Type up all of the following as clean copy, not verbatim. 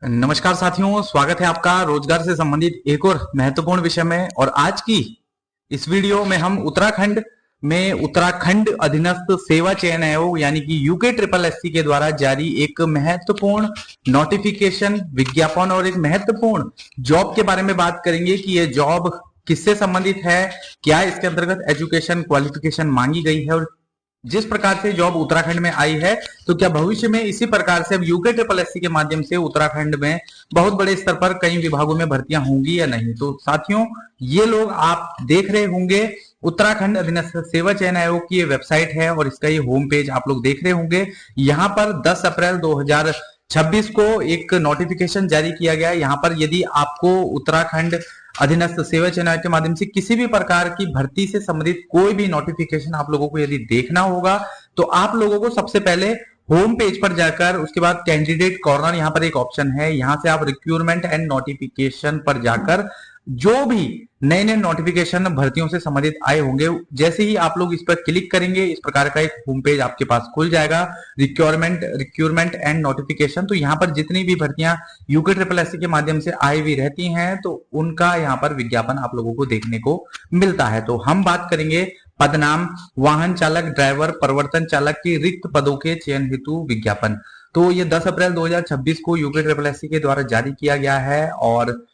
नमस्कार साथियों, स्वागत है आपका रोजगार से संबंधित एक और महत्वपूर्ण विषय में। और आज की इस वीडियो में हम उत्तराखंड अधीनस्थ सेवा चयन आयोग यानी कि यूके ट्रिपल एससी के द्वारा जारी एक महत्वपूर्ण नोटिफिकेशन विज्ञापन और एक महत्वपूर्ण जॉब के बारे में बात करेंगे कि यह जॉब किससे संबंधित है, क्या इसके अंतर्गत एजुकेशन क्वालिफिकेशन मांगी गई है, और जिस प्रकार से जॉब उत्तराखंड में आई है तो क्या भविष्य में इसी प्रकार से अब यूके ट्रिपल एससी के माध्यम से उत्तराखंड में बहुत बड़े स्तर पर कई विभागों में भर्तियां होंगी या नहीं। तो साथियों, ये लोग आप देख रहे होंगे उत्तराखंड अधीनस्थ सेवा चयन आयोग की ये वेबसाइट है और इसका ये होम पेज आप लोग देख रहे होंगे। यहाँ पर 10 अप्रैल 2026 को एक नोटिफिकेशन जारी किया गया। यहाँ पर यदि आपको उत्तराखंड अधीनस्थ सेवा चयन आयोग के माध्यम से किसी भी प्रकार की भर्ती से संबंधित कोई भी नोटिफिकेशन आप लोगों को यदि देखना होगा तो आप लोगों को सबसे पहले होम पेज पर जाकर उसके बाद कैंडिडेट कॉर्नर यहाँ पर एक ऑप्शन है, यहां से आप रिक्रूटमेंट एंड नोटिफिकेशन पर जाकर जो भी नए नए नोटिफिकेशन भर्तियों से संबंधित आए होंगे, जैसे ही आप लोग इस पर क्लिक करेंगे इस प्रकार का एक होम पेज आपके पास खुल जाएगा, रिक्रूटमेंट एंड नोटिफिकेशन। तो यहाँ पर जितनी भी भर्तियां यूके ट्रिपल एससी के माध्यम से आई हुई रहती हैं तो उनका यहाँ पर विज्ञापन आप लोगों को देखने को मिलता है। तो हम बात करेंगे पदनाम वाहन चालक, ड्राइवर, प्रवर्तन चालक की रिक्त पदों के चयन हेतु विज्ञापन। तो ये 10 अप्रैल 2026 को यूके ट्रिपल एससी के द्वारा जारी किया गया है। और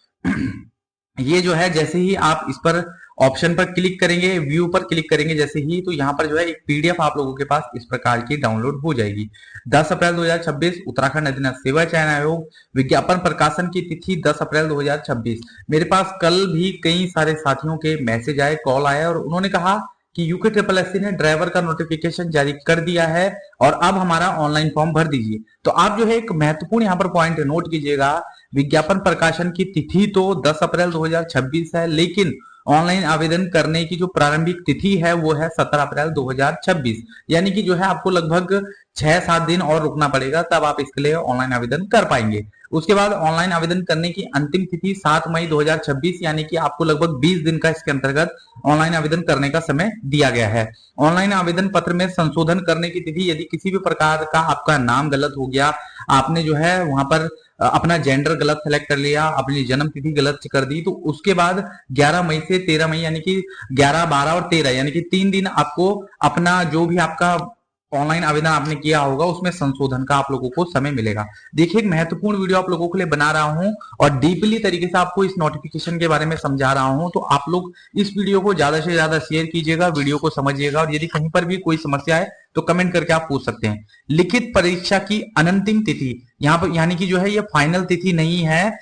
ये जो है जैसे ही आप इस पर ऑप्शन पर क्लिक करेंगे, व्यू पर क्लिक करेंगे जैसे ही, तो यहाँ पर जो है एक पीडीएफ आप लोगों के पास इस प्रकार की डाउनलोड हो जाएगी। 10 अप्रैल 2026 उत्तराखंड अधीनस्थ सेवा चयन आयोग, विज्ञापन प्रकाशन की तिथि 10 अप्रैल 2026। मेरे पास कल भी कई सारे साथियों के मैसेज आए, कॉल आया और उन्होंने कहा कि यूके ट्रिपल एससी ने ड्राइवर का नोटिफिकेशन जारी कर दिया है और अब हमारा ऑनलाइन फॉर्म भर दीजिए। तो आप जो है एक महत्वपूर्ण यहाँ पर पॉइंट नोट कीजिएगा, विज्ञापन प्रकाशन की तिथि तो 10 अप्रैल 2026 है, लेकिन ऑनलाइन आवेदन करने की जो प्रारंभिक तिथि है वो है 17 अप्रैल 2026। यानी कि जो है आपको लगभग 6-7 दिन और रुकना पड़ेगा, तब आप इसके लिए ऑनलाइन आवेदन कर पाएंगे। उसके बाद ऑनलाइन आवेदन करने की अंतिम तिथि 7 मई 2026, यानी कि आपको लगभग 20 दिन का इसके अंतर्गत ऑनलाइन आवेदन करने का समय दिया गया है। ऑनलाइन आवेदन पत्र में संशोधन करने की तिथि, यदि किसी भी प्रकार का आपका नाम गलत हो गया, आपने जो है वहां पर अपना जेंडर गलत सेलेक्ट कर लिया, अपनी जन्म तिथि गलत कर दी, तो उसके बाद 11 मई से 13 मई यानी कि 11, 12 और 13 यानी कि 3 दिन आपको अपना जो भी आपका ऑनलाइन आवेदन आपने किया होगा उसमें संशोधन का आप लोगों को समय मिलेगा। देखिए, एक महत्वपूर्ण वीडियो आप लोगों के लिए बना रहा हूं और डीपली तरीके से आपको इस नोटिफिकेशन के बारे में समझा रहा हूं, तो आप लोग इस वीडियो को ज्यादा से ज्यादा शेयर कीजिएगा, वीडियो को समझिएगा और यदि कहीं पर भी कोई समस्या है तो कमेंट करके आप पूछ सकते हैं। लिखित परीक्षा की अनंतिम तिथि, यहाँ पर यानी कि जो है ये फाइनल तिथि नहीं है,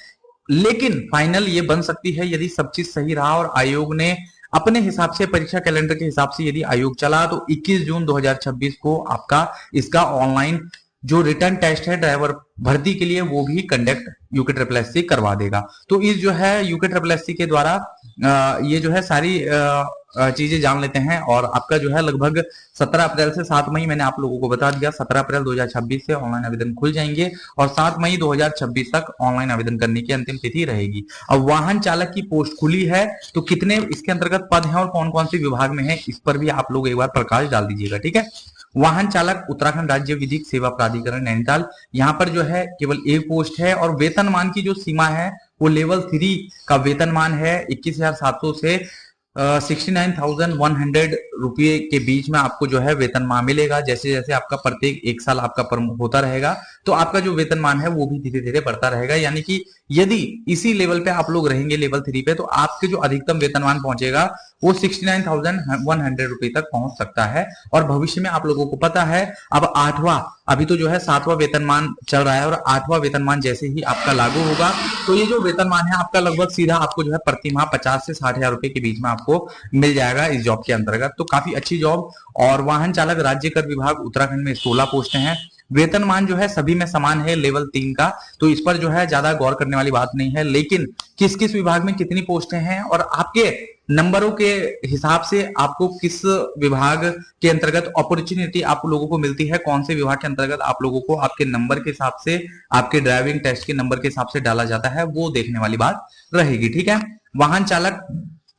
लेकिन फाइनल ये बन सकती है यदि सब चीज सही रहा और आयोग ने अपने हिसाब से परीक्षा कैलेंडर के हिसाब से यदि आयोग चला तो 21 जून 2026 को आपका इसका ऑनलाइन जो रिटर्न टेस्ट है ड्राइवर भर्ती के लिए वो भी कंडक्ट यूके ट्रिपल एससी करवा देगा। तो इस जो है यूके ट्रिपल एससी के द्वारा ये जो है सारी चीजें जान लेते हैं। और आपका जो है लगभग 17 अप्रैल से 7 मई मैंने आप लोगों को बता दिया, 17 अप्रैल 2026 से ऑनलाइन आवेदन खुल जाएंगे और 7 मई 2026 तक ऑनलाइन आवेदन करने की अंतिम तिथि रहेगी। अब वाहन चालक की पोस्ट खुली है तो कितने इसके अंतर्गत पद हैं और कौन कौन से विभाग में है, इस पर भी आप लोग एक बार प्रकाश डाल दीजिएगा, ठीक है। वाहन चालक उत्तराखंड राज्य विधिक सेवा प्राधिकरण नैनीताल, यहाँ पर जो है केवल एक पोस्ट है और वेतनमान की जो सीमा है वो लेवल 3 का वेतनमान है 21,700 से 69,100 रुपये के बीच में आपको जो है वेतनमान मिलेगा। जैसे जैसे आपका प्रत्येक एक साल आपका होता रहेगा तो आपका जो वेतनमान है वो भी धीरे धीरे बढ़ता रहेगा। यानी कि यदि इसी लेवल पे आप लोग रहेंगे लेवल 3 पे तो आपके जो अधिकतम वेतनमान पहुंचेगा वो 69,100 रुपए तक पहुंच सकता है। और भविष्य में आप लोगों को पता है अब 8वां, अभी तो जो है 7वां वेतनमान चल रहा है और 8वां वेतनमान जैसे ही आपका लागू होगा तो ये जो वेतनमान है आपका लगभग सीधा आपको जो है प्रति माह 50 से 60 हजार रुपए के बीच में आपको मिल जाएगा इस जॉब के अंतर्गत। तो काफी अच्छी जॉब। और वाहन चालक राज्य कर विभाग उत्तराखंड में 16 पोस्टें हैं। वेतनमान जो है सभी में समान है लेवल 3 का, तो इस पर जो है ज्यादा गौर करने वाली बात नहीं है, लेकिन किस किस विभाग में कितनी पोस्टें हैं और आपके नंबरों के हिसाब से आपको किस विभाग के अंतर्गत अपॉर्चुनिटी आप लोगों को मिलती है, कौन से विभाग के अंतर्गत आप लोगों को आपके नंबर के हिसाब से, आपके ड्राइविंग टेस्ट के नंबर के हिसाब से डाला जाता है, वो देखने वाली बात रहेगी, ठीक है। वाहन चालक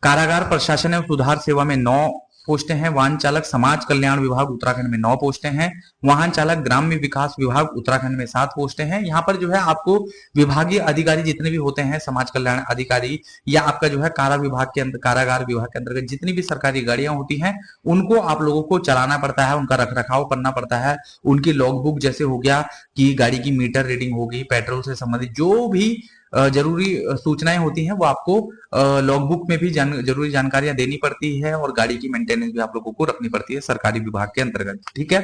कारागार प्रशासन एवं सुधार सेवा में 9 पोस्टें हैं। वाहन चालक समाज कल्याण विभाग उत्तराखंड में 9 पोस्टें हैं। वाहन चालक ग्राम्य विकास विभाग उत्तराखंड में 7 पोस्टें हैं। यहाँ पर जो है आपको विभागीय अधिकारी जितने भी होते हैं, समाज कल्याण अधिकारी या आपका जो है कारागार विभाग के अंतर्गत जितनी भी सरकारी गाड़ियां होती हैं, उनको आप लोगों को चलाना पड़ता है, उनका रखरखाव करना पड़ता है। उनकी लॉग बुक जैसे हो गया कि गाड़ी की मीटर रीडिंग होगी, पेट्रोल से संबंधित जो भी जरूरी सूचनाएं होती हैं वो आपको लॉगबुक में भी जरूरी जानकारियां देनी पड़ती है, और गाड़ी की मेंटेनेंस भी आप लोगों को रखनी पड़ती है सरकारी विभाग के अंतर्गत। ठीक है।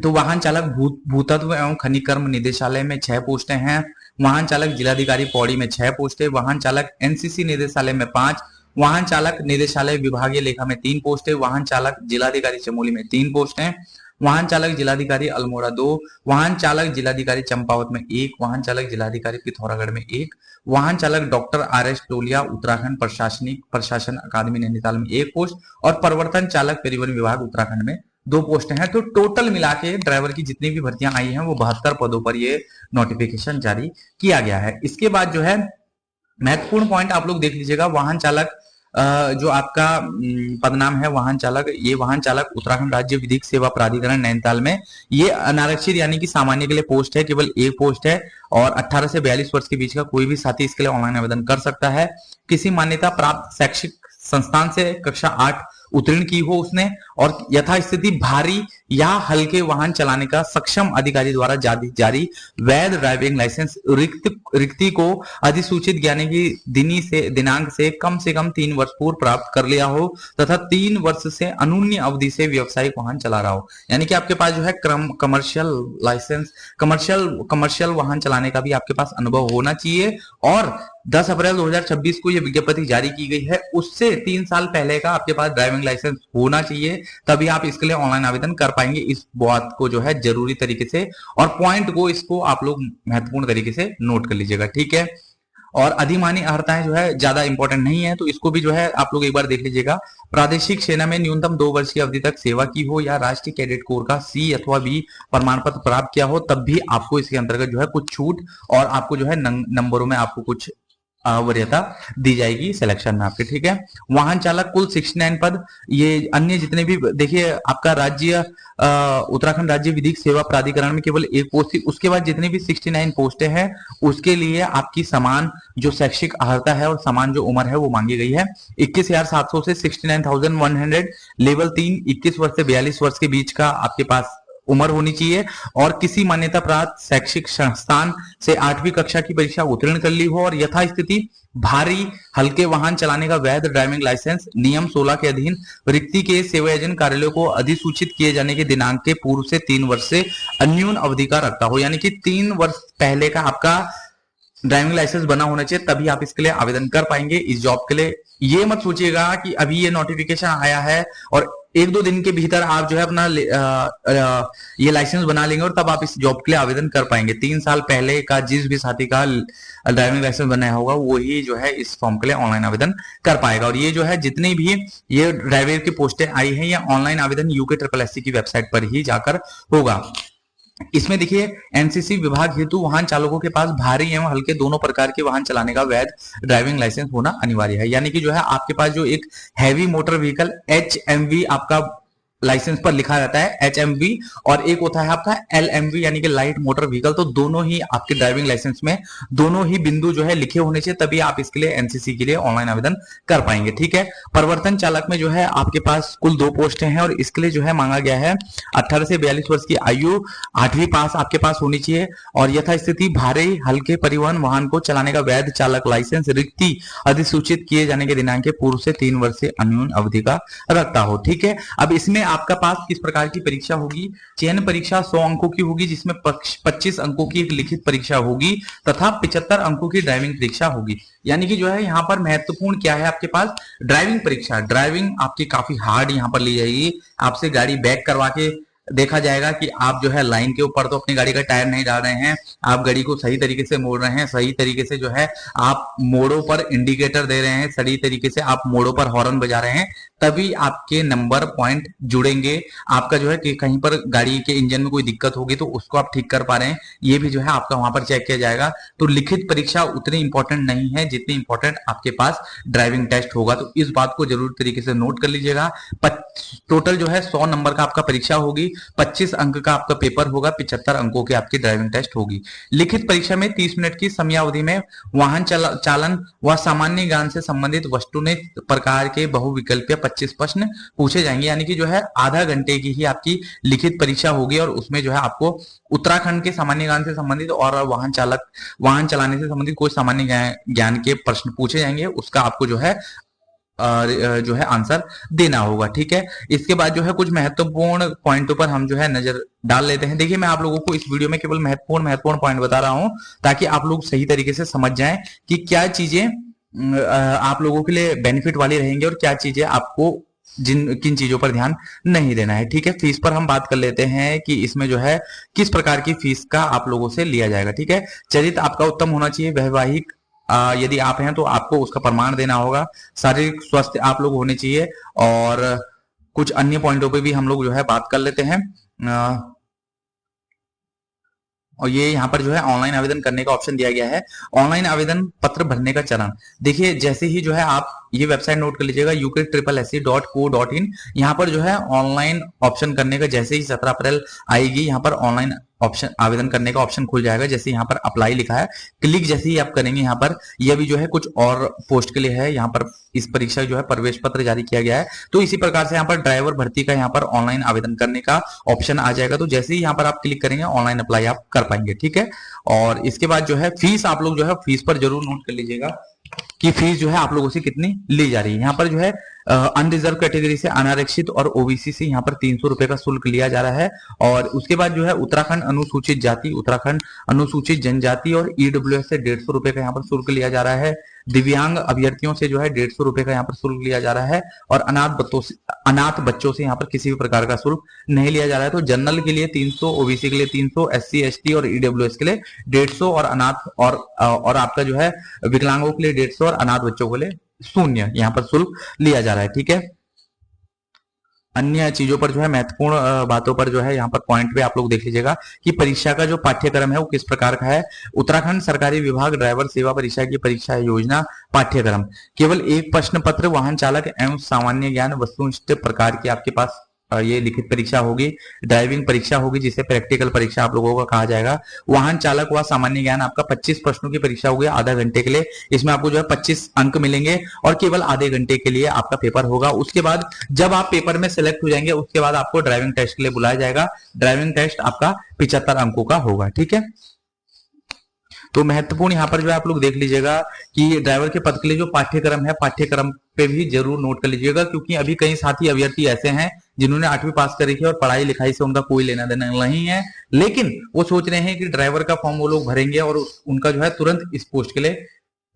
तो वाहन चालक भूतत्व एवं खनिकर्म निदेशालय में 6 पोस्टें हैं। वाहन चालक जिलाधिकारी पौड़ी में 6 पोस्टें। वाहन चालक एनसीसी निदेशालय में 5। वाहन चालक निदेशालय विभागीय लेखा में 3 पोस्टें। वाहन चालक जिलाधिकारी चमोली में 3 पोस्टें। वाहन चालक जिलाधिकारी अल्मोड़ा 2। वाहन चालक जिलाधिकारी चंपावत में 1। वाहन चालक जिलाधिकारी पिथौरागढ़ में 1। वाहन चालक डॉक्टर RS टोलिया उत्तराखंड प्रशासन अकादमी नैनीताल में 1 पोस्ट, और परिवर्तन चालक परिवहन विभाग उत्तराखंड में 2 पोस्ट हैं। तो टोटल मिला के ड्राइवर की जितनी भी भर्तियां आई हैं वो 72 पदों पर ये नोटिफिकेशन जारी किया गया है। इसके बाद जो है महत्वपूर्ण पॉइंट आप लोग देख लीजिएगा, वाहन चालक जो आपका पदनाम है वाहन चालक, ये वाहन चालक उत्तराखंड राज्य विधिक सेवा प्राधिकरण नैनीताल में ये अनारक्षित यानी कि सामान्य के लिए पोस्ट है, केवल 1 पोस्ट है, और 18 से 42 वर्ष के बीच का कोई भी साथी इसके लिए ऑनलाइन आवेदन कर सकता है। किसी मान्यता प्राप्त शैक्षिक संस्थान से कक्षा 8 उत्तीर्ण की हो उसने, और यथास्थिति भारी या हल्के वाहन चलाने का सक्षम अधिकारी द्वारा जारी वैध ड्राइविंग लाइसेंस रिक्ति को अधिसूचित ज्ञानी की दिनांक से कम 3 वर्ष पूर्व प्राप्त कर लिया हो, तथा 3 वर्ष से अनुन्य अवधि से व्यावसायिक वाहन चला रहा हो। यानी कि आपके पास जो है कमर्शियल लाइसेंस, कमर्शियल वाहन चलाने का भी आपके पास अनुभव होना चाहिए। और 10 अप्रैल 2026 को यह विज्ञप्ति जारी की गई है, उससे 3 साल पहले का आपके पास ड्राइविंग लाइसेंस होना चाहिए, तभी आप इसके लिए ऑनलाइन आवेदन कर पाएंगे। इस बात को जो है जरूरी तरीके से और पॉइंट को इसको आप लोग महत्वपूर्ण तरीके से नोट कर लीजिएगा। ठीक है। और अधिमानी अर्हताएं जो है ज्यादा इंपॉर्टेंट नहीं है, तो इसको भी जो है आप लोग एक बार देख लीजिएगा। प्रादेशिक सेना में न्यूनतम 2 वर्ष की अवधि तक सेवा की हो, या राष्ट्रीय कैडेट कोर का C अथवा B प्रमाण पत्र प्राप्त किया हो, तब भी आपको इसके अंतर्गत जो है कुछ छूट और आपको जो है नंबरों में आपको कुछ वरीयता दी जाएगी सिलेक्शन में आपके। ठीक है। वाहन चालक कुल 69 पद, ये अन्य जितने भी देखिए आपका राज्य उत्तराखंड राज्य विधिक सेवा प्राधिकरण में केवल 1 पोस्ट थी, उसके बाद जितनी भी 69 पोस्टें हैं उसके लिए आपकी समान जो शैक्षिक अर्हता है और समान जो उम्र है वो मांगी गई है। 21,700 से 69,100, लेवल 3 21 वर्ष से 42 वर्ष के बीच का आपके पास उम्र होनी चाहिए, और किसी मान्यता प्राप्त शैक्षिक संस्थान से 8वीं कक्षा की परीक्षा उत्तीर्ण कर ली हो, और यथास्थिति भारी हल्के वाहन चलाने का वैध ड्राइविंग लाइसेंस नियम 16 के अधीन रिक्ति के सेवायोजन कार्यालय को अधिसूचित किए जाने के दिनांक के पूर्व से 3 वर्ष से अन्यून अवधि का रखता हो। यानी कि 3 वर्ष पहले का आपका ड्राइविंग लाइसेंस बना होना चाहिए, तभी आप इसके लिए आवेदन कर पाएंगे इस जॉब के लिए। ये मत सोचिएगा कि अभी ये नोटिफिकेशन आया है और 1-2 दिन के भीतर आप जो है अपना ये लाइसेंस बना लेंगे और तब आप इस जॉब के लिए आवेदन कर पाएंगे। 3 साल पहले का जिस भी साथी का ड्राइविंग लाइसेंस बनाया होगा वही जो है इस फॉर्म के लिए ऑनलाइन आवेदन कर पाएगा। और ये जो है जितनी भी ये ड्राइवर की पोस्टें आई हैं, ये ऑनलाइन आवेदन UKSSC की वेबसाइट पर ही जाकर होगा। इसमें देखिए एनसीसी विभाग हेतु वाहन चालकों के पास भारी एवं हल्के दोनों प्रकार के वाहन चलाने का वैध ड्राइविंग लाइसेंस होना अनिवार्य है। यानी कि जो है आपके पास जो एक हैवी मोटर व्हीकल HMV आपका लाइसेंस पर लिखा रहता है HMV, और एक होता है आपका LMV यानी कि लाइट मोटर व्हीकल, तो दोनों ही आपके ड्राइविंग लाइसेंस में दोनों ही बिंदु जो है लिखे होने चाहिए, तभी आप इसके लिए एनसीसी के लिए ऑनलाइन आवेदन कर पाएंगे। ठीक है। परिवर्तन चालक में जो है आपके पास कुल 2 पोस्टें हैं, और इसके लिए जो है मांगा गया है 18 से 42 वर्ष की आयु, 8वीं पास आपके पास होनी चाहिए, और यथास्थिति भारी हल्के परिवहन वाहन को चलाने का वैध चालक लाइसेंस रिक्ति अधिसूचित किए जाने के दिनांक के पूर्व से 3 वर्ष से अन्यून अवधि का रखता हो। ठीक है। अब इसमें आपका पास किस प्रकार की परीक्षा होगी? चयन परीक्षा 100 अंकों की होगी, जिसमें 25 अंकों की एक लिखित परीक्षा होगी तथा 75 अंकों की ड्राइविंग परीक्षा होगी। यानी कि जो है यहाँ पर महत्वपूर्ण क्या है आपके पास ड्राइविंग परीक्षा। ड्राइविंग आपकी काफी हार्ड यहाँ पर ली जाएगी, आपसे गाड़ी बैक करवा के देखा जाएगा कि आप जो है लाइन के ऊपर तो अपनी गाड़ी का टायर नहीं डाल रहे हैं, आप गाड़ी को सही तरीके से मोड़ रहे हैं, सही तरीके से जो है आप मोड़ों पर इंडिकेटर दे रहे हैं, सही तरीके से आप मोड़ों पर हॉर्न बजा रहे हैं, तभी आपके नंबर पॉइंट जुड़ेंगे। आपका जो है कि कहीं पर गाड़ी के इंजन में कोई दिक्कत होगी तो उसको आप ठीक कर पा रहे हैं, ये भी जो है आपका वहां पर चेक किया जाएगा। तो लिखित परीक्षा उतनी इंपॉर्टेंट नहीं है जितनी इंपॉर्टेंट आपके पास ड्राइविंग टेस्ट होगा। तो इस बात को जरूर तरीके से नोट कर लीजिएगा। टोटल जो है 100 नंबर का आपका परीक्षा होगी, 25 अंक का आपका पेपर होगा, 75 अंकों की आपकी ड्राइविंग टेस्ट होगी। लिखित परीक्षा में 30 मिनट की समयावधि में वाहन चालन व सामान्य ज्ञान से संबंधित वस्तुनिष्ठ प्रकार के बहुविकल्पीय 25 प्रश्न पूछे जाएंगे, यानी कि जो है आधा घंटे की ही आपकी लिखित परीक्षा होगी और उसमें जो है आपको उत्तराखंड के सामान्य ज्ञान से संबंधित और वाहन चलाने से संबंधित कोई सामान्य ज्ञान के प्रश्न पूछे जाएंगे, उसका आपको जो है आंसर देना होगा। ठीक है, इसके बाद जो है कुछ महत्वपूर्ण पॉइंटों पर हम जो है नजर डाल लेते हैं। देखिए, मैं आप लोगों को इस वीडियो में केवल महत्वपूर्ण पॉइंट बता रहा हूं ताकि आप लोग सही तरीके से समझ जाएं कि क्या चीजें आप लोगों के लिए बेनिफिट वाली रहेंगी और क्या चीजें आपको किन चीजों पर ध्यान नहीं देना है। ठीक है, फीस पर हम बात कर लेते हैं कि इसमें जो है किस प्रकार की फीस का आप लोगों से लिया जाएगा। ठीक है, चरित्र आपका उत्तम होना चाहिए, वैवाहिक यदि आप हैं तो आपको उसका प्रमाण देना होगा, शारीरिक स्वस्थ आप लोग होने चाहिए और कुछ अन्य पॉइंटों पे भी हम लोग जो है बात कर लेते हैं। और ये यहाँ पर जो है ऑनलाइन आवेदन करने का ऑप्शन दिया गया है। ऑनलाइन आवेदन पत्र भरने का चरण, देखिए जैसे ही जो है आप ये वेबसाइट नोट कर लीजिएगा UK.SSC.co.in, यहाँ पर जो है ऑनलाइन ऑप्शन करने का जैसे ही 17 अप्रैल आएगी, यहाँ पर ऑनलाइन ऑप्शन आवेदन करने का ऑप्शन खुल जाएगा। जैसे यहाँ पर अप्लाई लिखा है, क्लिक जैसे ही आप करेंगे यहाँ पर, यह भी जो है कुछ और पोस्ट के लिए है, यहाँ पर इस परीक्षा जो है प्रवेश पत्र जारी किया गया है। तो इसी प्रकार से यहाँ पर ड्राइवर भर्ती का यहाँ पर ऑनलाइन आवेदन करने का ऑप्शन आ जाएगा। तो जैसे ही यहाँ पर आप क्लिक करेंगे ऑनलाइन अप्लाई आप कर पाएंगे। ठीक है, और इसके बाद जो है फीस आप लोग जो है फीस पर जरूर नोट कर लीजिएगा कि फीस जो है आप लोगों से कितनी ली जा रही है। यहाँ पर जो है अनरिजर्व कैटेगरी से, अनारक्षित और ओबीसी से यहाँ पर 300 रुपए का शुल्क लिया जा रहा है। और उसके बाद जो है उत्तराखंड अनुसूचित जाति, उत्तराखंड अनुसूचित जनजाति और ईडब्ल्यूएस से 150 रुपए का यहाँ पर शुल्क लिया जा रहा है। दिव्यांग अभ्यर्थियों से जो है 150 रुपए का यहाँ पर शुल्क लिया जा रहा है और अनाथ बच्चों से यहाँ पर किसी भी प्रकार का शुल्क नहीं लिया जा रहा है। तो जनरल के लिए 300, ओबीसी के लिए 300, SC ST और ईडब्ल्यूएस के लिए 150 और अनाथ और आपका जो है विकलांगों के लिए 150 और अनाथ बच्चों के लिए 0 यहाँ पर शुल्क लिया जा रहा है। ठीक है, अन्य चीजों पर जो है महत्वपूर्ण बातों पर जो है यहाँ पर पॉइंट पे आप लोग देख लीजिएगा कि परीक्षा का जो पाठ्यक्रम है वो किस प्रकार का है। उत्तराखंड सरकारी विभाग ड्राइवर सेवा परीक्षा की परीक्षा योजना पाठ्यक्रम, केवल एक प्रश्न पत्र, वाहन चालक एवं सामान्य ज्ञान वस्तुनिष्ठ प्रकार की आपके पास ये लिखित परीक्षा होगी। ड्राइविंग परीक्षा होगी जिसे प्रैक्टिकल परीक्षा आप लोगों का कहा जाएगा। वाहन चालक व सामान्य ज्ञान आपका 25 प्रश्नों की परीक्षा होगी आधा घंटे के लिए। इसमें आपको जो है 25 अंक मिलेंगे और केवल आधे घंटे के लिए आपका पेपर होगा। उसके बाद जब आप पेपर में सिलेक्ट हो जाएंगे उसके बाद आपको ड्राइविंग टेस्ट के लिए बुलाया जाएगा। ड्राइविंग टेस्ट आपका 75 अंकों का होगा। ठीक है, तो महत्वपूर्ण यहाँ पर जो है आप लोग देख लीजिएगा कि ड्राइवर के पद के लिए जो पाठ्यक्रम है, पाठ्यक्रम पे भी जरूर नोट कर लीजिएगा, क्योंकि अभी कई साथी अभ्यर्थी ऐसे हैं जिन्होंने 8वीं पास कर रखी है और पढ़ाई लिखाई से उनका कोई लेना देना नहीं है, लेकिन वो सोच रहे हैं कि ड्राइवर का फॉर्म वो लोग भरेंगे और उनका जो है तुरंत इस पोस्ट के लिए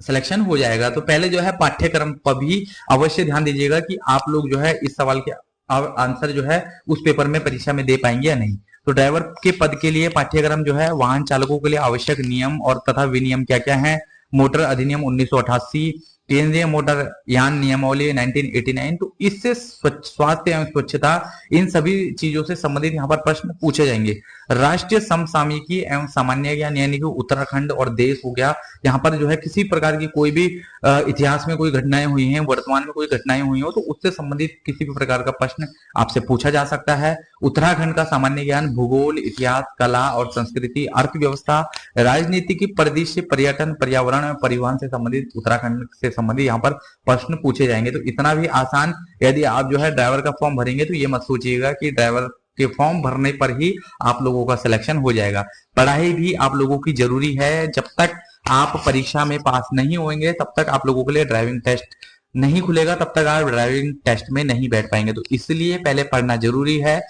सिलेक्शन हो जाएगा। तो पहले जो है पाठ्यक्रम पर भी अवश्य ध्यान दीजिएगा कि आप लोग जो है इस सवाल के आंसर जो है उस पेपर में परीक्षा में दे पाएंगे या नहीं। तो ड्राइवर के पद के लिए पाठ्यक्रम जो है, वाहन चालकों के लिए आवश्यक नियम और तथा विनियम क्या क्या है, मोटर अधिनियम 1988, केंद्रीय मोटर यान नियमावली 1989। तो इससे स्वास्थ्य एवं स्वच्छता, इन सभी चीजों से संबंधित यहाँ पर प्रश्न पूछे जाएंगे। राष्ट्रीय समसामयिकी एवं सामान्य ज्ञान, यानी कि उत्तराखंड और देश हो गया, यहाँ पर जो है किसी प्रकार की कोई भी इतिहास में कोई घटनाएं हुई हैं, वर्तमान में कोई घटनाएं हुई हो तो उससे संबंधित किसी भी प्रकार का प्रश्न आपसे पूछा जा सकता है। उत्तराखंड का सामान्य ज्ञान, भूगोल, इतिहास, कला और संस्कृति, अर्थव्यवस्था, राजनीति, परिदृश्य, पर्यटन, पर्यावरण, परिवहन से संबंधित, उत्तराखंड से संबंधित यहाँ पर प्रश्न पूछे जाएंगे। तो इतना भी आसान, यदि आप जो है ड्राइवर का फॉर्म भरेंगे तो ये मत सोचिएगा कि ड्राइवर के फॉर्म भरने पर ही आप लोगों का सिलेक्शन हो जाएगा। पढ़ाई भी आप लोगों की जरूरी है। जब तक आप परीक्षा में पास नहीं होंगे तब तक आप लोगों के लिए ड्राइविंग टेस्ट नहीं खुलेगा, तब तक आप ड्राइविंग टेस्ट में नहीं बैठ पाएंगे। तो इसलिए पहले पढ़ना जरूरी है।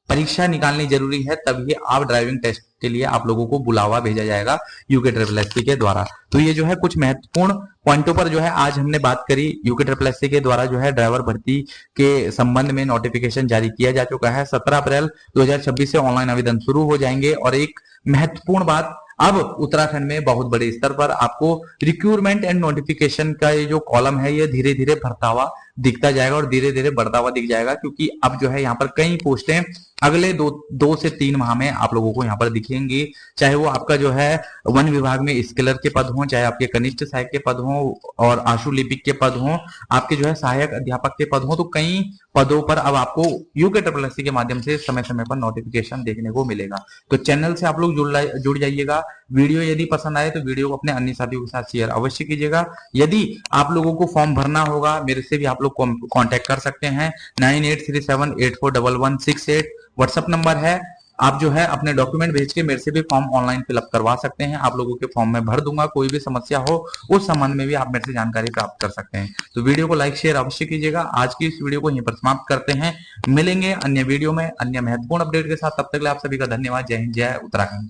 परीक्षा निकालनी जरूरी है, तभी आप ड्राइविंग टेस्ट के लिए आप लोगों को बुलावा भेजा जाएगा यूके ट्रिपल एस सी के द्वारा। तो ये जो है कुछ महत्वपूर्ण पॉइंटों पर जो है आज हमने बात करी। यूके ट्रिपल एस सी के द्वारा जो है ड्राइवर भर्ती के संबंध में नोटिफिकेशन जारी किया जा चुका है। 17 अप्रैल 2026 से ऑनलाइन आवेदन शुरू हो जाएंगे। और एक महत्वपूर्ण बात, अब उत्तराखंड में बहुत बड़े स्तर पर आपको रिक्रूटमेंट एंड नोटिफिकेशन का ये जो कॉलम है ये धीरे धीरे भरता हुआ दिखता जाएगा और धीरे धीरे बढ़ता हुआ दिख जाएगा, क्योंकि अब जो है यहाँ पर कई पोस्टें अगले दो से 3 माह में आप लोगों को यहाँ पर दिखेंगी। चाहे वो आपका जो है वन विभाग में स्किलर के पद हों, चाहे आपके कनिष्ठ सहायक के पद हों और आशु लिपिक के पद हों, आपके जो है सहायक अध्यापक के पद हों, तो कई पदों पर अब आपको यूके ट्रिपल एस सी के माध्यम से समय समय पर नोटिफिकेशन देखने को मिलेगा। तो चैनल से आप लोग जुड़ जाइएगा। वीडियो यदि पसंद आए तो वीडियो को अपने अन्य साथियों के साथ शेयर अवश्य कीजिएगा। यदि आप लोगों को फॉर्म भरना होगा, मेरे से भी आप लोग कांटेक्ट कर सकते हैं। 9837841168 व्हाट्सएप नंबर है। आप जो है अपने डॉक्यूमेंट भेज के मेरे से भी फॉर्म ऑनलाइन फिलअप करवा सकते हैं। आप लोगों के फॉर्म में भर दूंगा। कोई भी समस्या हो उस संबंध में भी आप मेरे से जानकारी प्राप्त कर सकते हैं। तो वीडियो को लाइक शेयर अवश्य कीजिएगा। आज की इस वीडियो को यहीं पर समाप्त करते हैं। मिलेंगे अन्य वीडियो में अन्य महत्वपूर्ण अपडेट के साथ। तब तक के लिए आप सभी का धन्यवाद। जय हिंद, जय उत्तराखंड।